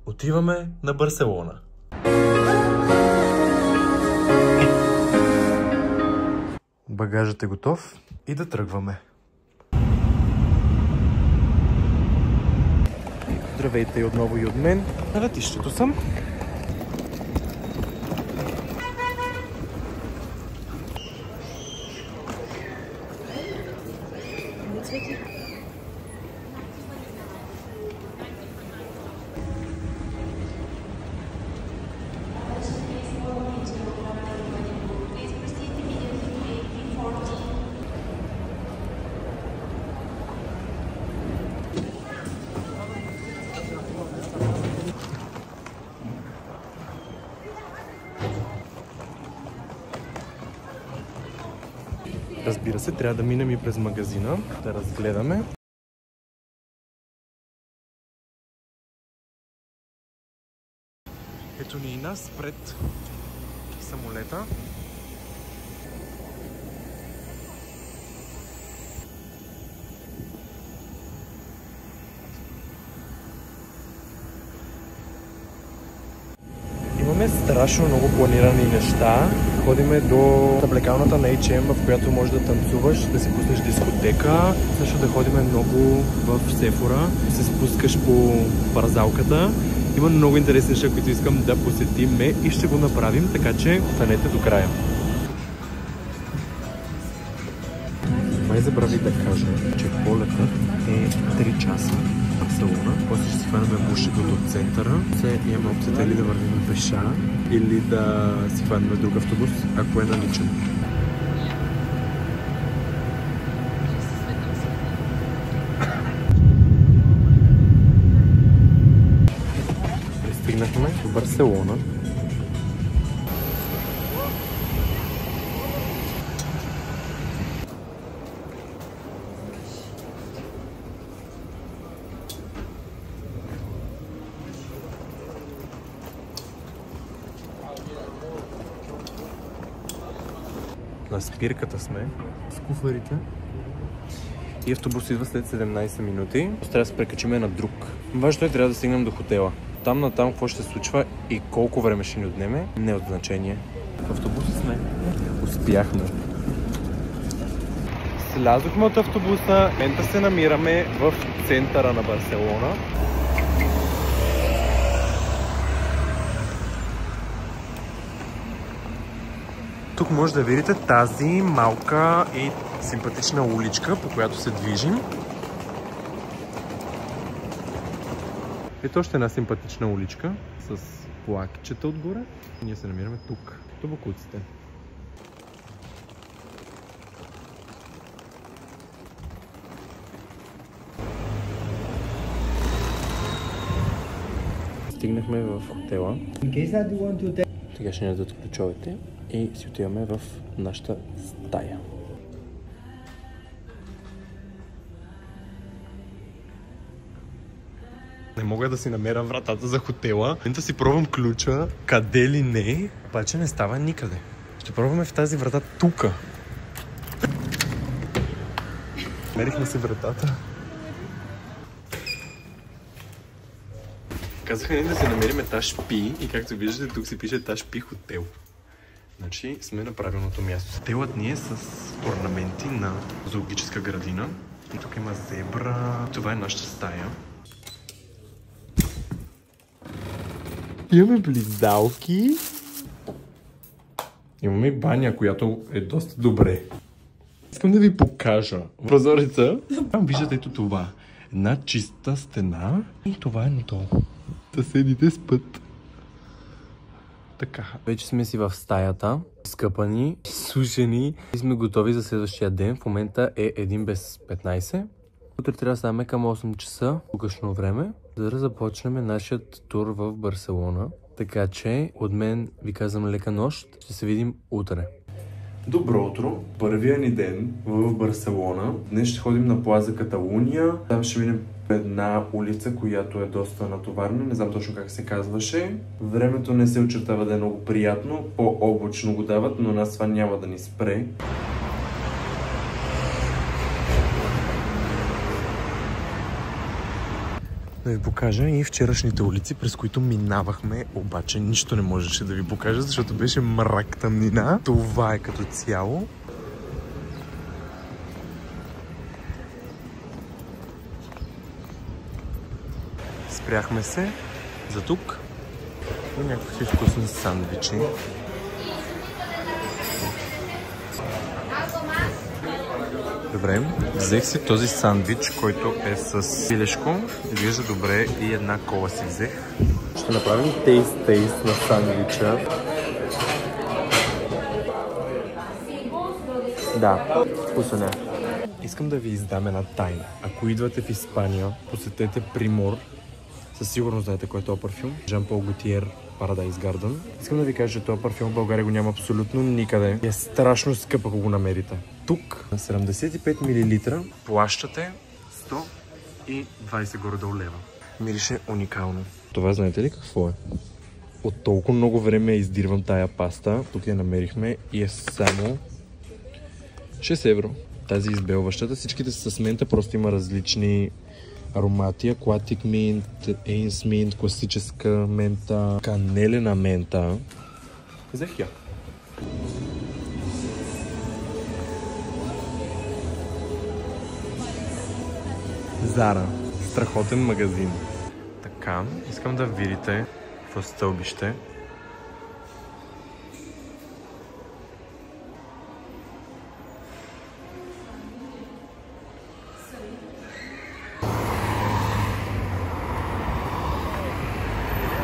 Отиваме на Барселона. Багажът е готов и да тръгваме. Здравейте и отново и от мен. На летището съм. Разбира се, трябва да минем и през магазина, да разгледаме. Ето ни и нас пред самолета. Имаме страшно много планирани неща. Ходиме до съблекалната на H&M, в която можеш да танцуваш, да си пуснеш дискотека. Също да ходиме много в Sephora, се спускаш по парзалката. Има много интересни неща, които искам да посетим и ще го направим, така че останете до края. Май забравих да кажа, че полетът е 3 часа в Барселона. После ще си хванем бушето до центъра. Имаме опцията или да вървим пеша, или да си хванем друг автобус, ако е наличен. Пристигнахме в Барселона. На спирката сме с куфарите и автобус идва след 17 минути. Трябва да се прекачиме на друг. Важното е, трябва да стигнем до хотела. Там натам какво ще се случва и колко време ще ни отнеме, не е от значение. В автобуса сме. Успяхме. Слязохме от автобуса. В момента се намираме в центъра на Барселона. Тук може да видите тази малка и симпатична уличка, по която се движим. Ето още една симпатична уличка с плакчета отгоре. И ние се намираме тук, до бокуците. Стигнахме в хотела. Сега ще ни дадат ключовете и си отиваме в нашата стая. Не мога да си намеря вратата за хотела. Да си пробвам ключа, къде ли не, обаче не става никъде. Ще пробваме в тази врата тука. Мерихме си вратата. Казаха ни да се намерим етаж Пи и както виждате тук се пише етаж Пи хотел. Значи сме на правилното място. Хотелът ни е с орнаменти на зоологическа градина. И тук има зебра. Това е нашата стая. Имаме близдалки. Имаме и баня, която е доста добре. Искам да ви покажа прозореца. Там виждате ето това. Една чиста стена и това е надолу. Съседите спят. Така. Вече сме си в стаята. Скъпани, сушени и сме готови за следващия ден. В момента е 1 без 15. Утре трябва да ставаме към 8 часа по късно време, за да започнем нашият тур в Барселона. Така че от мен ви казвам лека нощ. Ще се видим утре. Добро утро! Първия ни ден в Барселона. Днес ще ходим на Плаза Каталуния. Там ще минем една улица, която е доста натоварна. Не знам точно как се казваше. Времето не се очертава да е много приятно. По-облачно го дават, но нас това няма да ни спре. Да ви покажа и вчерашните улици, през които минавахме, обаче нищо не можеше да ви покажа, защото беше мрак, тъмнина. Това е като цяло. Спряхме се за тук и някакви вкусни сандвичи. Добре, взех си този сандвич, който е с пилешко. Изглежда добре и една кола си взех. Ще направим тейст на сандвича. Да, вкусно е. Искам да ви издам една тайна. Ако идвате в Испания, посетете Примор. Със сигурност знаете кой е този парфюм. Жан-Пол Готиер Paradise Garden. Искам да ви кажа, че този парфюм в България го няма абсолютно никъде. Е страшно скъп, ако го намерите. Тук на 75 мл плащате 120 горе-долу лева. Мирише уникално. Това знаете ли какво е? От толкова много време издирвам тая паста. Тук я намерихме и е само 6 евро. Тази избелващата. Всичките са с мента, просто има различни аромати. Aquatic Mint, Ains Mint, класическа мента, канелена мента. Взех я. Зара. Страхотен магазин. Така, искам да видите в стълбище.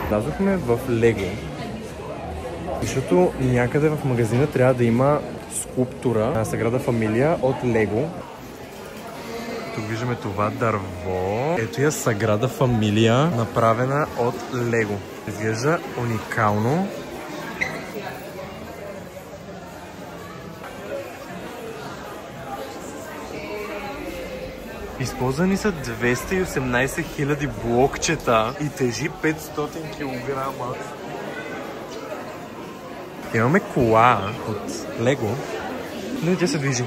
Влязохме в Лего, защото някъде в магазина трябва да има скулптура на Саграда Фамилия от Лего. Тук виждаме това дърво. Ето я Саграда Фамилия, направена от Лего. Изглежда уникално. Използвани са 218 000 блокчета и тежи 500 кг. Имаме кола от Лего. Не, тя се движи.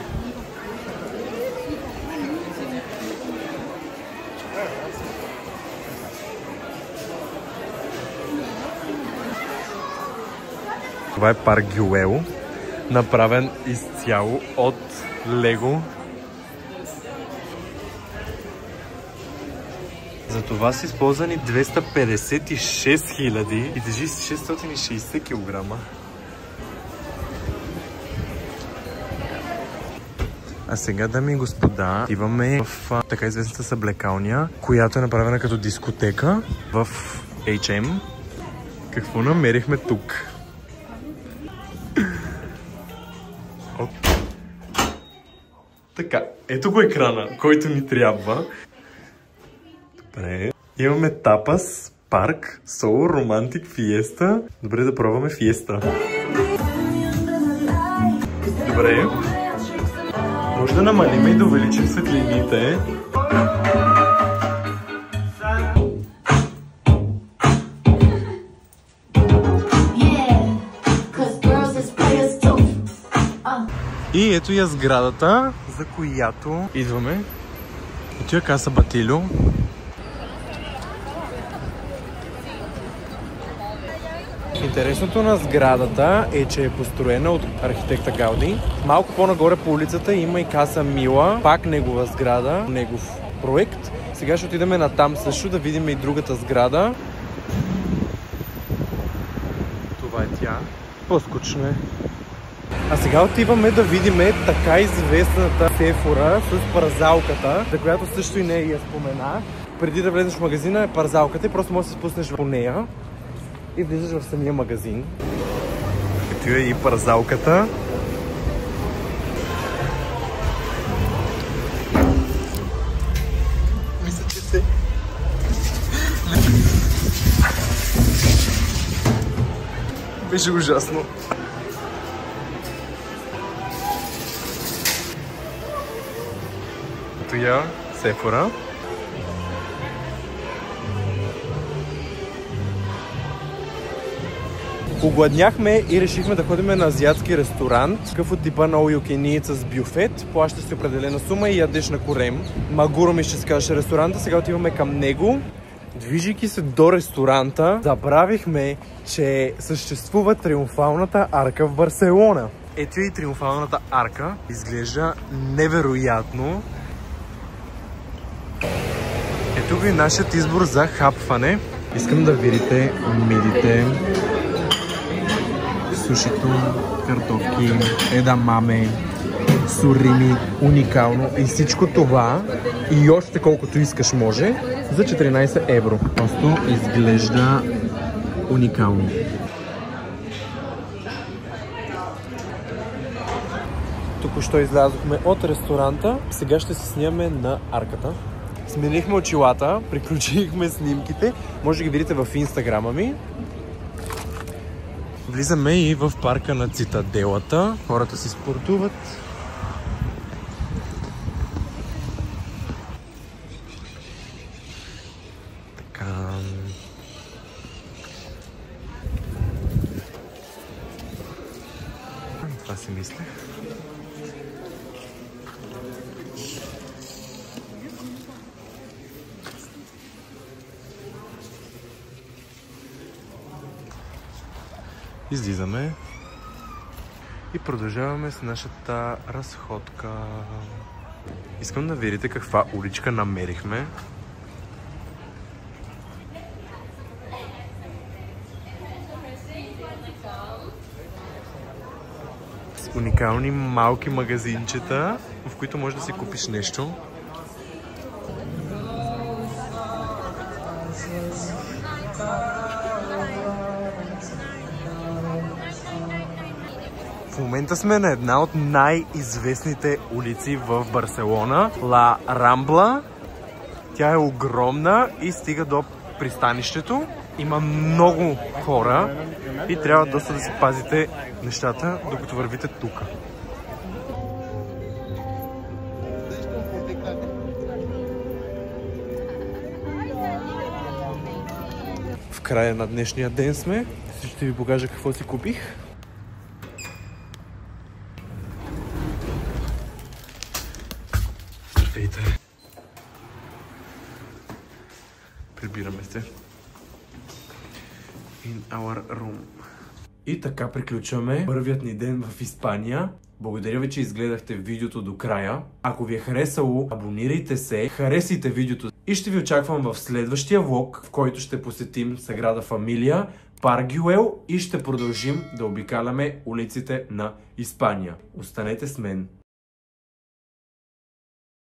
Това е парк Гюел, направен изцяло от Лего. За това са използвани 256 000 и тежи 660 кг. А сега, дами и господа, отиваме в така известната съблекалня, която е направена като дискотека в H&M. Какво намерихме тук? Така, ето го екрана, който ни трябва. Добре. Имаме тапас, парк, соло, романтик, фиеста. Добре, да пробваме фиеста. Добре. Може да намалим и да увеличим светлините. И ето я сградата, за която идваме. Ето я Каса Батилю. Интересното на сградата е, че е построена от архитекта Гауди. Малко по-нагоре по улицата има и Каса Мила, пак негова сграда, негов проект. Сега ще отидем на там също да видим и другата сграда. Това е тя. По-скучно е. А сега отиваме да видим така известната Сефора с парзалката, за която също и не я спомена. Преди да влезеш в магазина е парзалката и просто можеш да се спуснеш по нея и влизаш в самия магазин. Ето е и парзалката. Мисля, че се... Беше ужасно. Ето я Сефора. Погладняхме и решихме да ходим на азиатски ресторант, такъв от типа на all you can eat с бюфет. Плащаш си определена сума и ядеш на корем. Магуро ми ще се казваше ресторанта, сега отиваме към него Движейки се до ресторанта, забравихме, че съществува Триумфалната арка в Барселона. Ето и Триумфалната арка. Изглежда невероятно. Ето го и нашият избор за хапване. Искам да видите мидите, сушито, картофки, едамаме, сурими, уникално и всичко това и още колкото искаш може за 14 евро. Просто изглежда уникално. Току-що излязохме от ресторанта. Сега ще се снимаме на арката. Сменихме очилата, приключихме снимките. Може да ги видите в инстаграма ми. Влизаме и в парка на Цитаделата. Хората си спортуват. Така. Това си мислех. Излизаме и продължаваме с нашата разходка. Искам да видите каква уличка намерихме. С уникални малки магазинчета, в които можеш да си купиш нещо. В момента сме на една от най-известните улици в Барселона, Ла Рамбла. Тя е огромна и стига до пристанището. Има много хора и трябва доста да си пазите нещата, докато вървите тук. В края на днешния ден сме. Ще ви покажа какво си купих. Ейте. Прибираме се. In our room. И така приключваме първият ни ден в Испания. Благодаря ви, че изгледахте видеото до края. Ако ви е харесало, абонирайте се, харесайте видеото и ще ви очаквам в следващия влог, в който ще посетим Саграда Фамилия, Парк Гюел и ще продължим да обикаляме улиците на Испания. Останете с мен!